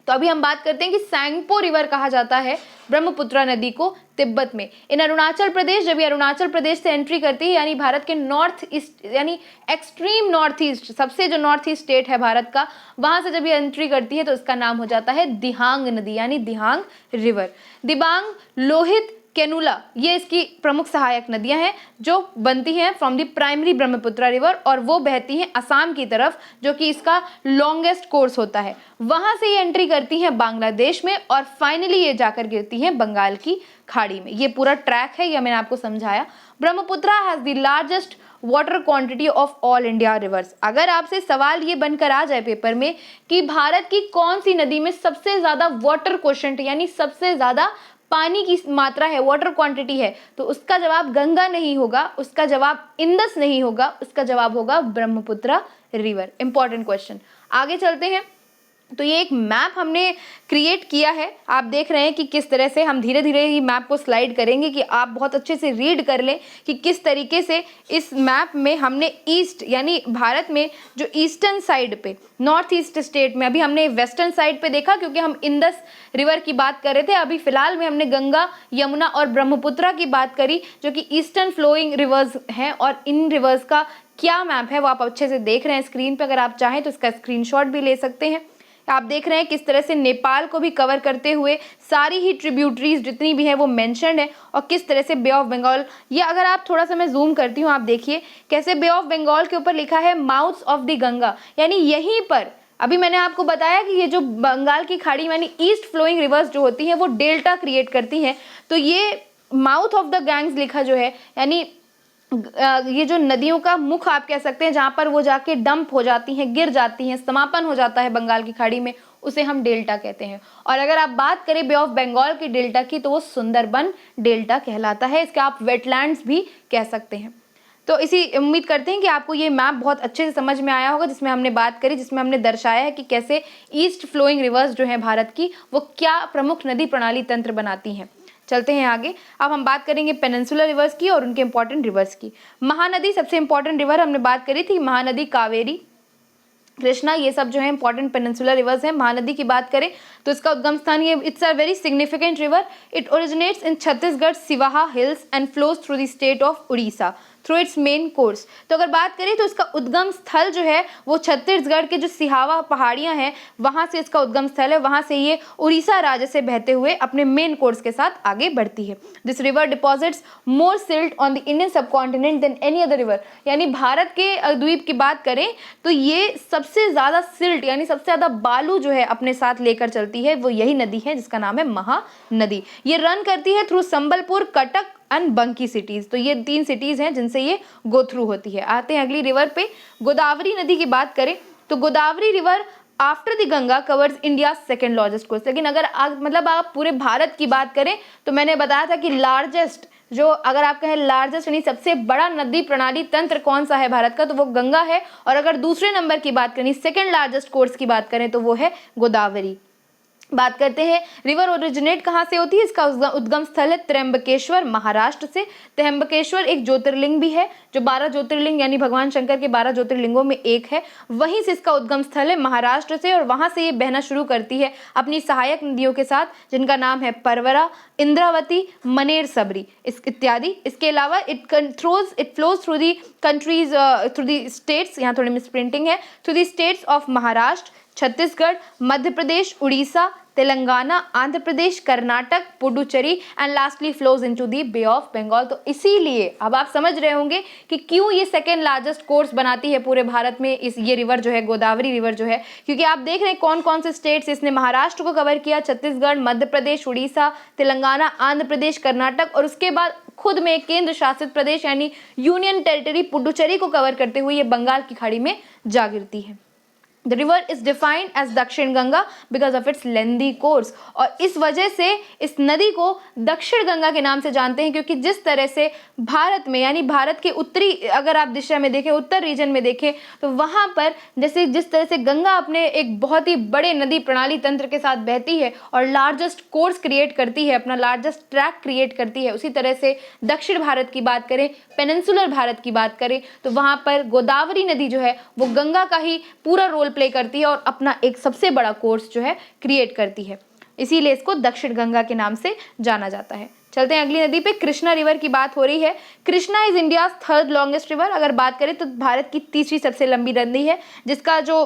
तो अभी हम बात करते हैं कि सैंगपो रिवर कहा जाता है ब्रह्मपुत्रा नदी को तिब्बत में। इन अरुणाचल प्रदेश, जब ये अरुणाचल प्रदेश से एंट्री करती है, यानी भारत के नॉर्थ ईस्ट यानी एक्सट्रीम नॉर्थ ईस्ट, सबसे जो नॉर्थ ईस्ट स्टेट है भारत का, वहां से जब ये एंट्री करती है तो इसका नाम हो जाता है दिहांग नदी यानी दिहांग रिवर। दिबांग, लोहित, केनुला, ये इसकी प्रमुख सहायक नदियां हैं जो बनती हैं from the primary Brahmaputra river और वो बहती हैं असम की तरफ, जो कि इसका लॉन्गेस्ट कोर्स होता है। वहां से ये एंट्री करती हैं बांग्लादेश में और फाइनली ये जाकर गिरती हैं बंगाल की खाड़ी में। ये पूरा ट्रैक है, ये मैंने आपको समझाया। Brahmaputra has the largest water quantity of all India reverse. अगर आपसे सवाल ये बनकर आ जाए पेपर में कि भारत की कौन सी नदी में सबसे ज्यादा वाटर क्वोशंट यानी सबसे ज्यादा पानी की मात्रा है, वाटर क्वांटिटी है, तो उसका जवाब गंगा नहीं होगा, उसका जवाब इंदस नहीं होगा, उसका जवाब होगा ब्रह्मपुत्रा रिवर। Important question. आगे चलते हैं। तो ये एक मैप हमने क्रिएट किया है, आप देख रहे हैं कि किस तरह से हम धीरे धीरे ही मैप को स्लाइड करेंगे कि आप बहुत अच्छे से रीड कर लें कि किस तरीके से इस मैप में हमने ईस्ट यानी भारत में जो ईस्टर्न साइड पे, नॉर्थ ईस्ट स्टेट में, अभी हमने वेस्टर्न साइड पे देखा क्योंकि हम इंदस रिवर की बात कर रहे थे। अभी फिलहाल में हमने गंगा, यमुना और ब्रह्मपुत्रा की बात करी जो कि ईस्टर्न फ्लोइंग रिवर्स हैं और इन रिवर्स का क्या मैप है वो आप अच्छे से देख रहे हैं स्क्रीन पे। अगर आप चाहें तो इसका स्क्रीनशॉट भी ले सकते हैं। आप देख रहे हैं किस तरह से नेपाल को भी कवर करते हुए सारी ही ट्रिब्यूटरीज जितनी भी है वो मेंशन्ड है और किस तरह से बे ऑफ बंगाल, ये अगर आप थोड़ा सा मैं जूम करती हूँ, आप देखिए कैसे बे ऑफ बंगाल के ऊपर लिखा है माउथ्स ऑफ द गंगा, यानी यहीं पर अभी मैंने आपको बताया कि ये जो बंगाल की खाड़ी यानी ईस्ट फ्लोइंग रिवर्स जो होती हैं वो डेल्टा क्रिएट करती हैं। तो ये माउथ ऑफ द गैंग्स लिखा जो है यानी ये जो नदियों का मुख आप कह सकते हैं, जहाँ पर वो जाके डंप हो जाती हैं, गिर जाती हैं, समापन हो जाता है बंगाल की खाड़ी में, उसे हम डेल्टा कहते हैं। और अगर आप बात करें बे ऑफ बंगाल की डेल्टा की, तो वो सुंदरबन डेल्टा कहलाता है। इसके आप वेटलैंड्स भी कह सकते हैं। तो इसी उम्मीद करते हैं कि आपको ये मैप बहुत अच्छे से समझ में आया होगा, जिसमें हमने बात करी, जिसमें हमने दर्शाया है कि कैसे ईस्ट फ्लोइंग रिवर्स जो है भारत की, वो क्या प्रमुख नदी प्रणाली तंत्र बनाती हैं। चलते हैं आगे। अब हम बात करेंगे पेनिनसुलर रिवर्स की और उनके इंपॉर्टेंट रिवर्स की। महानदी सबसे इंपॉर्टेंट रिवर हमने बात करी थी, महानदी कावेरी, कृष्णा, ये सब जो है इंपॉर्टेंट पेनिनसुलर रिवर्स हैं। महानदी की बात करें तो इसका उद्गम स्थान ये, it's a very significant river. It originates in Chhattisgarh Sihawa hills and flows through the state of Orissa through its main course. तो अगर बात करें तो इसका उद्गम स्थल जो है वो छत्तीसगढ़ के जो सिहावा पहाड़ियां हैं वहां से इसका उद्गम स्थल है, वहां से ये उड़ीसा राज्य से बहते हुए अपने मेन कोर्स के साथ आगे बढ़ती है। This river deposits more silt on the Indian subcontinent than any other river, यानी भारत के द्वीप की बात करें तो ये सबसे ज्यादा सिल्ट यानी सबसे ज्यादा बालू जो है अपने साथ लेकर चलती है, वो यही नदी है जिसका नाम है महानदी। ये रन करती है थ्रू संबलपुर, कटक एंड बंकी सिटीज। तो ये 3 सिटीज हैं जिनसे ये गो थ्रू होती है। आते हैं अगली रिवर पे। गोदावरी नदी की बात करें तो Godavari river after the Ganga covers India second largest course. लेकिन अगर आप पूरे भारत की बात करें तो मैंने बताया था कि लार्जेस्ट, जो अगर आप कहें लार्जेस्ट यानी सबसे बड़ा नदी प्रणाली तंत्र कौन सा है भारत का, तो वो गंगा है। और अगर दूसरे नंबर की बात करें, सेकेंड लार्जेस्ट कोर्स की बात करें, तो वो है गोदावरी। बात करते हैं रिवर ओरिजिनेट कहाँ से होती है। इसका उद्गम स्थल है त्र्यंबकेश्वर, महाराष्ट्र से। त्र्यंबकेश्वर एक ज्योतिर्लिंग भी है, जो 12 ज्योतिर्लिंग यानी भगवान शंकर के 12 ज्योतिर्लिंगों में एक है। वहीं से इसका उद्गम स्थल है महाराष्ट्र से, और वहां से ये बहना शुरू करती है अपनी सहायक नदियों के साथ, जिनका नाम है परवरा, इंद्रावती, मनेर, सबरी इत्यादि। इसके अलावा it flows through the countries, through the states, यहाँ थोड़ी मिस प्रिंटिंग है, through the states of Maharashtra, Chhattisgarh, Madhya Pradesh, Orissa, Telangana, Andhra Pradesh, Karnataka, Puducherry and lastly flows into the Bay of Bengal. तो इसीलिए अब आप समझ रहे होंगे कि क्यों ये सेकेंड लार्जेस्ट कोर्स बनाती है पूरे भारत में, ये रिवर जो है गोदावरी रिवर जो है। क्योंकि आप देख रहे हैं कौन कौन से स्टेट्स इसने महाराष्ट्र को कवर किया, छत्तीसगढ़, मध्य प्रदेश, उड़ीसा, तेलंगाना, आंध्र प्रदेश, कर्नाटक, और उसके बाद खुद में केंद्र शासित प्रदेश यानी यूनियन टेरिटरी पुडुचेरी को कवर करते हुए ये बंगाल की खाड़ी में जा गिरती है। The river is defined as दक्षिण Ganga because of its lengthy course, और इस वजह से इस नदी को दक्षिण गंगा के नाम से जानते हैं, क्योंकि जिस तरह से भारत में यानी भारत के उत्तरी अगर आप दिशा में देखें, उत्तर रीजन में देखें, तो वहाँ पर जैसे जिस तरह से गंगा अपने एक बहुत ही बड़े नदी प्रणाली तंत्र के साथ बहती है और लार्जेस्ट कोर्स क्रिएट करती है, अपना लार्जेस्ट ट्रैक क्रिएट करती है, उसी तरह से दक्षिण भारत की बात करें, पेनिनसुलर भारत की बात करें, तो वहाँ पर गोदावरी नदी जो है वो गंगा का ही पूरा रोल प्ले करती है और अपना एक सबसे बड़ा कोर्स जो है क्रिएट करती है। इसीलिए इसको दक्षिण गंगा के नाम से जाना जाता है। चलते हैं अगली नदी पे। कृष्णा रिवर की बात हो रही है। Krishna is India third longest river. अगर बात करें तो भारत की तीसरी सबसे लंबी नदी है, जिसका जो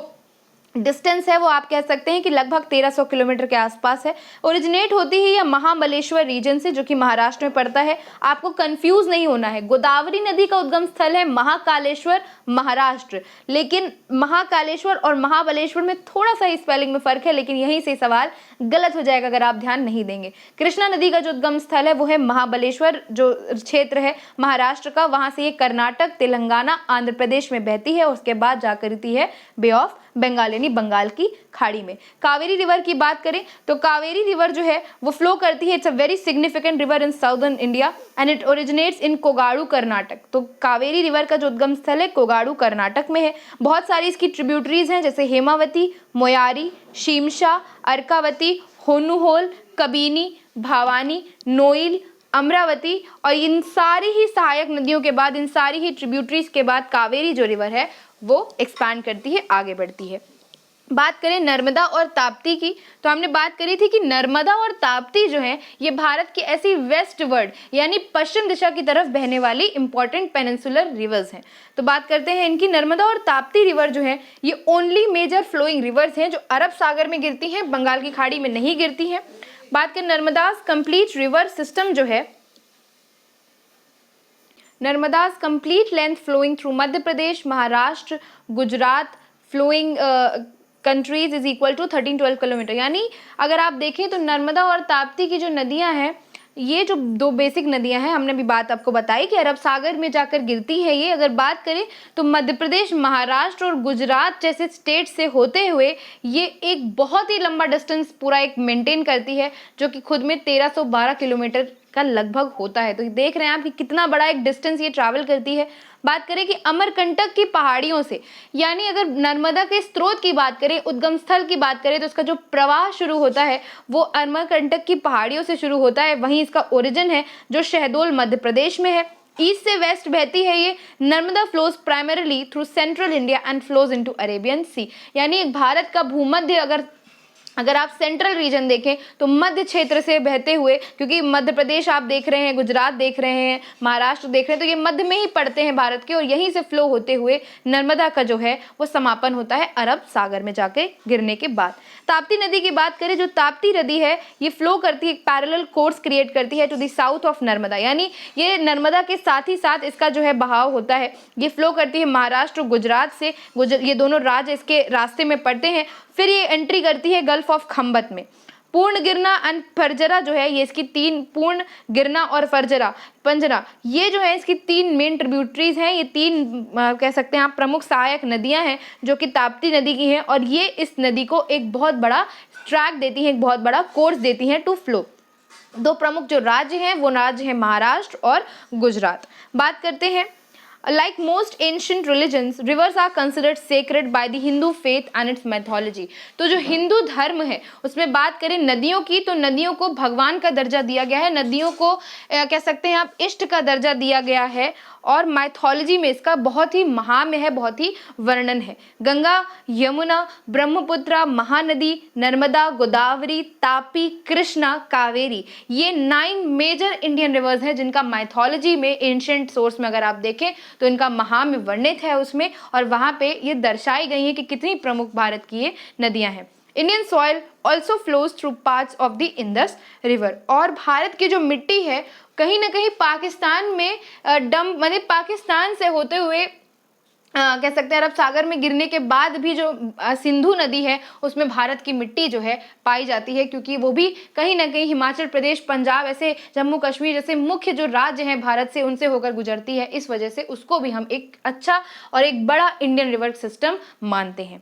डिस्टेंस है वो आप कह सकते हैं कि लगभग 1300 किलोमीटर के आसपास है। ओरिजिनेट होती है यह महाबलेश्वर रीजन से, जो कि महाराष्ट्र में पड़ता है। आपको कंफ्यूज नहीं होना है, गोदावरी नदी का उद्गम स्थल है महाकालेश्वर, महाराष्ट्र, लेकिन महाकालेश्वर और महाबलेश्वर में थोड़ा सा ही स्पेलिंग में फर्क है, लेकिन यहीं से सवाल गलत हो जाएगा अगर आप ध्यान नहीं देंगे। कृष्णा नदी का जो उद्गम स्थल है वो है महाबलेश्वर, जो क्षेत्र है महाराष्ट्र का, वहां से ये कर्नाटक, तेलंगाना, आंध्र प्रदेश में बहती है और उसके बाद जाकर है बे ऑफ बंगाल यानी बंगाल की खाड़ी में। कावेरी रिवर की बात करें तो कावेरी रिवर जो है वो फ्लो करती है, it's a very significant river in southern India and it originates in Kodagu, Karnataka. तो कावेरी रिवर का जो उद्गम स्थल है कोगाड़ू, कर्नाटक में है। बहुत सारी इसकी ट्रिब्यूटरीज हैं, जैसे हेमावती, मोयारी, शीमशा, अर्कावती, होनुहोल, कबीनी, भावानी, नोइल, अमरावती, और इन सारी ही सहायक नदियों के बाद, इन सारी ही ट्रिब्यूटरीज के बाद कावेरी जो रिवर है वो एक्सपैंड करती है, आगे बढ़ती है। बात करें नर्मदा और ताप्ती की, तो हमने बात करी थी कि नर्मदा और ताप्ती जो है ये भारत की ऐसी वेस्टवर्ड यानी पश्चिम दिशा की तरफ बहने वाली इंपॉर्टेंट पेनिनसुलर रिवर्स हैं। तो बात करते हैं इनकी। नर्मदा और ताप्ती रिवर जो है ये ओनली मेजर फ्लोइंग रिवर्स हैं जो अरब सागर में गिरती हैं, बंगाल की खाड़ी में नहीं गिरती हैं। बात करें नर्मदाज कंप्लीट रिवर सिस्टम जो है, Narmada's complete length flowing through Madhya Pradesh, Maharashtra, Gujarat, flowing countries is equal to 13-12 kilometre. यानी अगर आप देखें तो नर्मदा और ताप्ती की जो नदियां हैं ये जो दो बेसिक नदियां हैं, हमने भी बात आपको बताई कि अरब सागर में जाकर गिरती है ये। अगर बात करें तो मध्य प्रदेश, महाराष्ट्र और गुजरात जैसे स्टेट से होते हुए ये एक बहुत ही लंबा डिस्टेंस पूरा एक मेंटेन करती है, जो कि खुद में 1312 किलोमीटर का लगभग होता है। तो देख रहे हैं आप कि कितना बड़ा एक डिस्टेंस ये ट्रैवल करती है। बात करें कि अमरकंटक की पहाड़ियों से, यानी अगर नर्मदा के स्रोत की बात करें, उद्गम स्थल की बात करें, तो इसका जो प्रवाह शुरू होता है वो अमरकंटक की पहाड़ियों से शुरू होता है। वहीं इसका ओरिजिन है जो शहडोल मध्य प्रदेश में है। ईस्ट से वेस्ट बहती है ये। Narmada flows primarily through central India and flows into Arabian sea, यानी एक भारत का भूमध्य अगर आप सेंट्रल रीजन देखें तो मध्य क्षेत्र से बहते हुए, क्योंकि मध्य प्रदेश आप देख रहे हैं, गुजरात देख रहे हैं, महाराष्ट्र देख रहे हैं, तो ये मध्य में ही पड़ते हैं भारत के, और यहीं से फ्लो होते हुए नर्मदा का जो है वो समापन होता है अरब सागर में जाके गिरने के बाद। ताप्ती नदी की बात करें, जो ताप्ती नदी है ये फ्लो करती है, एक पैरेलल कोर्स क्रिएट करती है to the south of Narmada, यानी ये नर्मदा के साथ ही साथ इसका जो है बहाव होता है। ये फ्लो करती है महाराष्ट्र, गुजरात से, ये दोनों राज्य इसके रास्ते में पड़ते हैं। फिर ये एंट्री करती है गल्फ ऑफ खंबत में। पूर्ण गिरना एंड फरजरा जो है ये इसकी तीन, पूर्ण गिरना और फरजरा पंजरा, ये जो है इसकी तीन मेन ट्रिब्यूटरीज हैं। ये तीन कह सकते हैं आप प्रमुख सहायक नदियां हैं जो कि ताप्ती नदी की हैं, और ये इस नदी को एक बहुत बड़ा ट्रैक देती हैं, एक बहुत बड़ा कोर्स देती हैं टू फ्लो। दो प्रमुख जो राज्य हैं वो राज्य हैं महाराष्ट्र और गुजरात। बात करते हैं, like most ancient religions, rivers are considered sacred by the Hindu faith and its mythology। तो जो हिंदू धर्म है उसमें बात करें नदियों की, तो नदियों को भगवान का दर्जा दिया गया है, नदियों को कह सकते हैं आप इष्ट का दर्जा दिया गया है, और माइथोलॉजी में इसका बहुत ही महात्म्य है, बहुत ही वर्णन है। गंगा, यमुना, ब्रह्मपुत्र, महानदी, नर्मदा, गोदावरी, तापी, कृष्णा, कावेरी, ये 9 मेजर इंडियन रिवर्स हैं जिनका माइथोलॉजी में एंशिएंट सोर्स में अगर आप देखें तो इनका महात्म्य वर्णित है उसमें, और वहाँ पे ये दर्शाई गई है कि कितनी प्रमुख भारत की ये नदियाँ हैं। Indian soil also flows through parts of the Indus river, और भारत की जो मिट्टी है कहीं ना कहीं पाकिस्तान में मतलब पाकिस्तान से होते हुए कह सकते हैं अरब सागर में गिरने के बाद भी जो सिंधु नदी है उसमें भारत की मिट्टी जो है पाई जाती है, क्योंकि वो भी कहीं ना कहीं हिमाचल प्रदेश, पंजाब, ऐसे जम्मू कश्मीर जैसे मुख्य जो राज्य हैं भारत से उनसे होकर गुजरती है। इस वजह से उसको भी हम एक अच्छा और एक बड़ा इंडियन रिवर सिस्टम मानते हैं।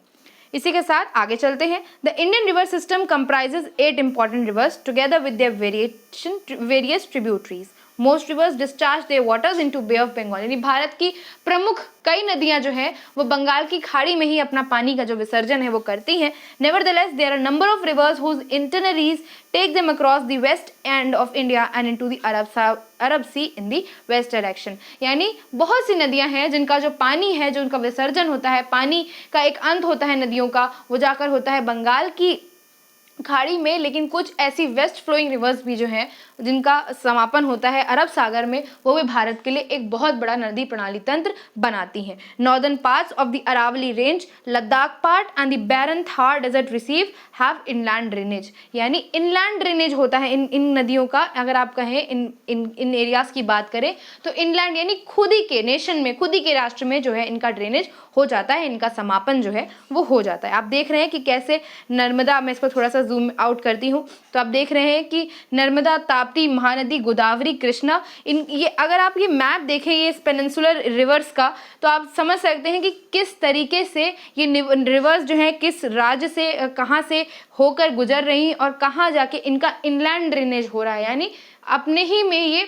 इसी के साथ आगे चलते हैं। The Indian river system comprises 8 important rivers together with their various tributaries. Most rivers discharge their waters into Bay of Bengal, यानी भारत की प्रमुख कई नदियां जो हैं वो बंगाल की खाड़ी में ही अपना पानी का जो विसर्जन है वो करती हैं। Nevertheless there are number of rivers whose itineraries take them across the west end of India and into the Arab sea in the west direction, यानी बहुत सी नदियां हैं जिनका जो पानी है, जो उनका विसर्जन होता है, पानी का एक अंत होता है नदियों का, वो जाकर होता है बंगाल की खाड़ी में। लेकिन कुछ ऐसी वेस्ट फ्लोइंग रिवर्स भी जो हैं जिनका समापन होता है अरब सागर में, वो भी भारत के लिए एक बहुत बड़ा नदी प्रणाली तंत्र बनाती हैं। Northern parts of the Aravalli range, Ladakh part and the barren Thar desert receive have inland drainage, यानी इनलैंड ड्रेनेज होता है इन नदियों का। अगर आप कहें इन एरियाज की बात करें तो इनलैंड यानी खुद ही के नेशन में, खुद ही के राष्ट्र में जो है इनका ड्रेनेज हो जाता है, इनका समापन जो है वो हो जाता है। आप देख रहे हैं कि कैसे नर्मदा, मैं इसको थोड़ा सा जूम आउट करती हूँ, तो आप देख रहे हैं कि नर्मदा, ताप्ती, महानदी, गोदावरी, कृष्णा, ये अगर आप ये मैप देखें ये पेनिनसुलर रिवर्स का, तो आप समझ सकते हैं कि किस तरीके से ये रिवर्स जो है किस राज्य से, कहाँ से होकर गुजर रही हैं और कहाँ जाके इनका इनलैंड ड्रेनेज हो रहा है, यानी अपने ही में ये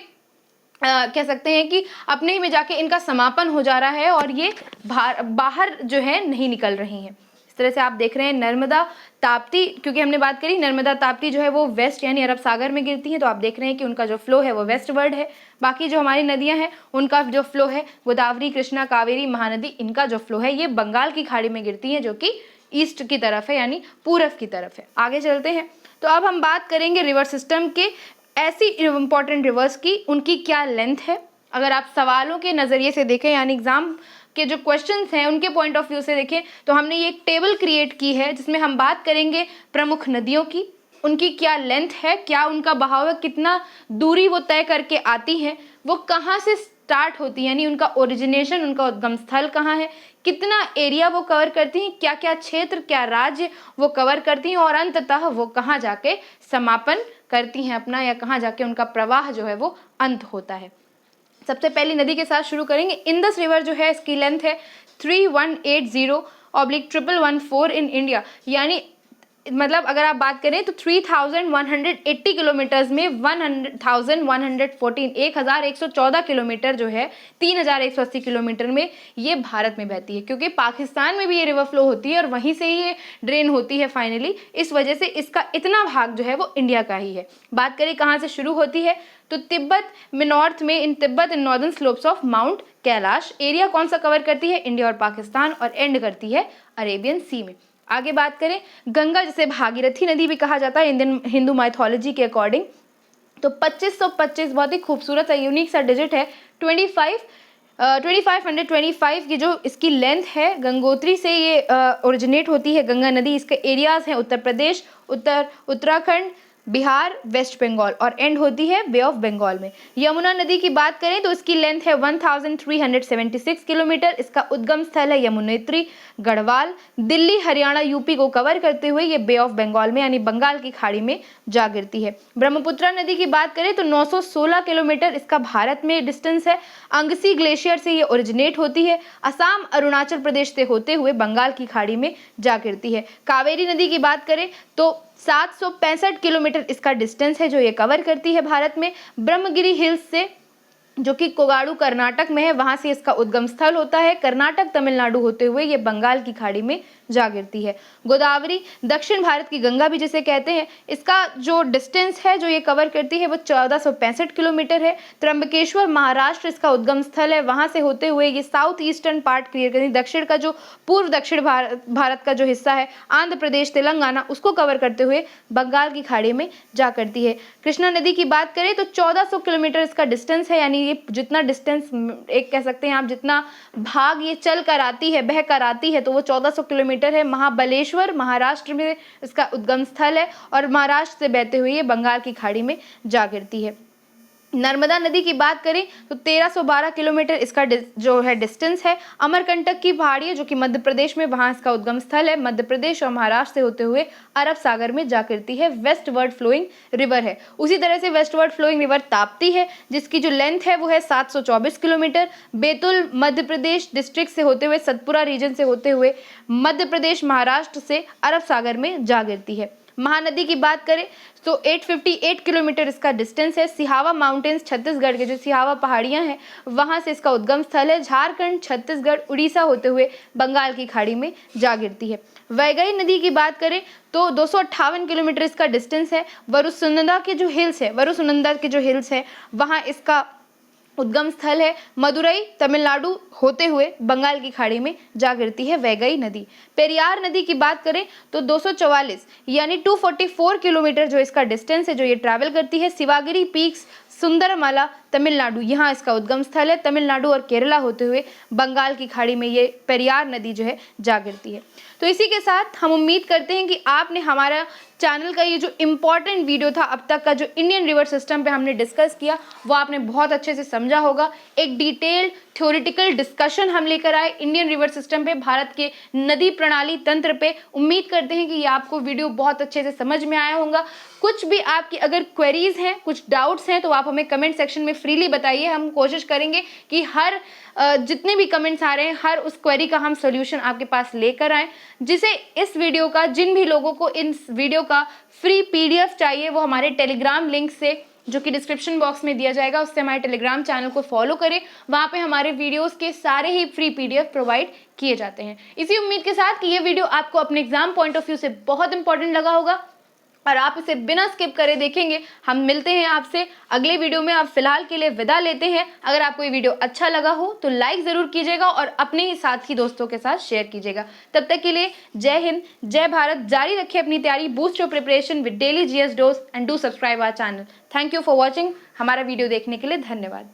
कह सकते हैं कि अपने ही में जाके इनका समापन हो जा रहा है और ये बाहर जो है नहीं निकल रही हैं। इस तरह से आप देख रहे हैं नर्मदा, ताप्ती, क्योंकि हमने बात करी नर्मदा ताप्ती जो है वो वेस्ट यानी अरब सागर में गिरती हैं, तो आप देख रहे हैं कि उनका जो फ्लो है वो वेस्ट वर्ड है। बाकी जो हमारी नदियां हैं उनका जो फ्लो है गोदावरी, कृष्णा, कावेरी, महानदी, इनका जो फ्लो है ये बंगाल की खाड़ी में गिरती हैं जो कि ईस्ट की तरफ है यानी पूरब की तरफ है। आगे चलते हैं, तो अब हम बात करेंगे रिवर सिस्टम के ऐसी इंपॉर्टेंट रिवर्स की, उनकी क्या लेंथ है। अगर आप सवालों के नज़रिए से देखें यानी एग्जाम के जो क्वेश्चंस हैं उनके पॉइंट ऑफ व्यू से देखें, तो हमने ये एक टेबल क्रिएट की है जिसमें हम बात करेंगे प्रमुख नदियों की, उनकी क्या लेंथ है, क्या उनका बहाव है, कितना दूरी वो तय करके आती हैं, वो कहाँ से स्टार्ट होती है, यानी उनका ओरिजिनेशन, उनका उद्गम स्थल कहाँ है, कितना एरिया वो कवर करती हैं, क्या क्या क्षेत्र, क्या राज्य वो कवर करती हैं, और अंततः वो कहाँ जाके समापन करती हैं अपना, या कहाँ जाके उनका प्रवाह जो है वो अंत होता है। सबसे पहली नदी के साथ शुरू करेंगे। इंडस रिवर जो है इसकी लेंथ है 3180/1114 इन इंडिया, यानी मतलब अगर आप बात करें तो 3180 किलोमीटर्स में 1114 किलोमीटर जो है, 3180 किलोमीटर में ये भारत में बहती है, क्योंकि पाकिस्तान में भी ये रिवर फ्लो होती है और वहीं से ही ये ड्रेन होती है फाइनली। इस वजह से इसका इतना भाग जो है वो इंडिया का ही है। बात करें कहाँ से शुरू होती है, तो तिब्बत में नॉर्थ में, in Tibet in northern slopes of mount Kailash. Area कौन सा कवर करती है, इंडिया और पाकिस्तान, और एंड करती है अरेबियन सी में। आगे बात करें गंगा, जिसे भागीरथी नदी भी कहा जाता है इंडियन हिंदू माइथोलॉजी के अकॉर्डिंग, तो 2525 बहुत ही खूबसूरत सा यूनिक सा डिजिट है। 2525 की जो इसकी लेंथ है, गंगोत्री से ये ओरिजिनेट होती है गंगा नदी। इसके एरियाज हैं उत्तर प्रदेश, उत्तराखंड, बिहार, वेस्ट बंगाल, और एंड होती है बे ऑफ बंगाल में। यमुना नदी की बात करें तो इसकी लेंथ है 1376 किलोमीटर। इसका उद्गम स्थल है यमुनोत्री, गढ़वाल, दिल्ली, हरियाणा, यूपी को कवर करते हुए ये बे ऑफ बंगाल में यानी बंगाल की खाड़ी में जा गिरती है। ब्रह्मपुत्रा नदी की बात करें तो 916 किलोमीटर इसका भारत में डिस्टेंस है। अंगसी ग्लेशियर से ये ओरिजिनेट होती है, असम, अरुणाचल प्रदेश से होते हुए बंगाल की खाड़ी में जा गिरती है। कावेरी नदी की बात करें तो 765 किलोमीटर इसका डिस्टेंस है जो ये कवर करती है भारत में। ब्रह्मगिरी हिल्स से, जो कि कोगाड़ू कर्नाटक में है, वहां से इसका उद्गम स्थल होता है। कर्नाटक, तमिलनाडु होते हुए ये बंगाल की खाड़ी में जा गिरती है। गोदावरी, दक्षिण भारत की गंगा भी जिसे कहते हैं, इसका जो डिस्टेंस है जो ये कवर करती है वो 1465 किलोमीटर है। त्र्यंबकेश्वर, महाराष्ट्र इसका उद्गम स्थल है, वहां से होते हुए ये साउथ ईस्टर्न पार्ट क्लियर करती, दक्षिण का जो पूर्व दक्षिण भारत का जो हिस्सा है, आंध्र प्रदेश, तेलंगाना, उसको कवर करते हुए बंगाल की खाड़ी में जा करती है। कृष्णा नदी की बात करें तो 1400 किलोमीटर इसका डिस्टेंस है, यानी ये जितना डिस्टेंस एक कह सकते हैं आप, जितना भाग ये चल कर आती है, बह कर आती है, तो वो 1400 किलोमीटर है। महाबलेश्वर महाराष्ट्र में इसका उद्गम स्थल है और महाराष्ट्र से बहते हुए ये बंगाल की खाड़ी में जा गिरती है। नर्मदा नदी की बात करें तो 1312 किलोमीटर इसका जो है डिस्टेंस है। अमरकंटक की पहाड़ी जो कि मध्य प्रदेश में, वहां इसका उद्गम स्थल है। मध्य प्रदेश और महाराष्ट्र से होते हुए अरब सागर में जा गिरती है। वेस्टवर्ड फ्लोइंग रिवर है। उसी तरह से वेस्टवर्ड फ्लोइंग रिवर ताप्ती है, जिसकी जो लेंथ है वो है 724 किलोमीटर। बैतूल मध्य प्रदेश डिस्ट्रिक्ट से होते हुए, सतपुरा रीजन से होते हुए मध्य प्रदेश, महाराष्ट्र से अरब सागर में जा गिरती है। महानदी की बात करें तो 858 किलोमीटर इसका डिस्टेंस है। सिहावा माउंटेन्स, छत्तीसगढ़ के जो सिहावा पहाड़ियां हैं, वहां से इसका उद्गम स्थल है। झारखंड, छत्तीसगढ़, उड़ीसा होते हुए बंगाल की खाड़ी में जा गिरती है। वैगई नदी की बात करें तो 258 किलोमीटर इसका डिस्टेंस है। वरुसुनंदा के जो हिल्स है वहां इसका उद्गम स्थल है। मदुरई, तमिलनाडु होते हुए बंगाल की खाड़ी में जा गिरती है वैगई नदी। पेरियार नदी की बात करें तो 244 यानी 244 किलोमीटर जो इसका डिस्टेंस है जो ये ट्रैवल करती है। शिवागिरी पीक्स, सुंदरमाला, तमिलनाडु, यहाँ इसका उद्गम स्थल है। तमिलनाडु और केरला होते हुए बंगाल की खाड़ी में ये पेरियार नदी जो है जा गिरती है। तो इसी के साथ हम उम्मीद करते हैं कि आपने हमारा चैनल का ये जो इम्पॉर्टेंट वीडियो था अब तक का, जो इंडियन रिवर सिस्टम पे हमने डिस्कस किया, वो आपने बहुत अच्छे से समझा होगा। एक डिटेल्ड थ्योरेटिकल डिस्कशन हम लेकर आए इंडियन रिवर सिस्टम पे, भारत के नदी प्रणाली तंत्र पे। उम्मीद करते हैं कि ये आपको वीडियो बहुत अच्छे से समझ में आया होगा। कुछ भी आपकी अगर क्वेरीज हैं, कुछ डाउट्स हैं, तो आप हमें कमेंट सेक्शन में फ्रीली बताइए। हम कोशिश करेंगे कि हर जितने भी कमेंट्स आ रहे हैं, हर उस क्वेरी का हम सोल्यूशन आपके पास लेकर आएँ। जिसे इस वीडियो का, जिन भी लोगों को इन वीडियो का फ्री PDF चाहिए, वो हमारे टेलीग्राम लिंक से, जो कि डिस्क्रिप्शन बॉक्स में दिया जाएगा, उससे हमारे टेलीग्राम चैनल को फॉलो करें। वहाँ पे हमारे वीडियोस के सारे ही फ्री PDF प्रोवाइड किए जाते हैं। इसी उम्मीद के साथ कि ये वीडियो आपको अपने एग्जाम पॉइंट ऑफ व्यू से बहुत इंपॉर्टेंट लगा होगा और आप इसे बिना स्किप करे देखेंगे। हम मिलते हैं आपसे अगले वीडियो में। आप फिलहाल के लिए विदा लेते हैं। अगर आपको ये वीडियो अच्छा लगा हो तो लाइक ज़रूर कीजिएगा और अपने ही साथी दोस्तों के साथ शेयर कीजिएगा। तब तक के लिए जय हिंद, जय भारत। जारी रखिए अपनी तैयारी, boost your preparation with daily GS dose and do subscribe our channel. Thank you for watching. हमारा वीडियो देखने के लिए धन्यवाद।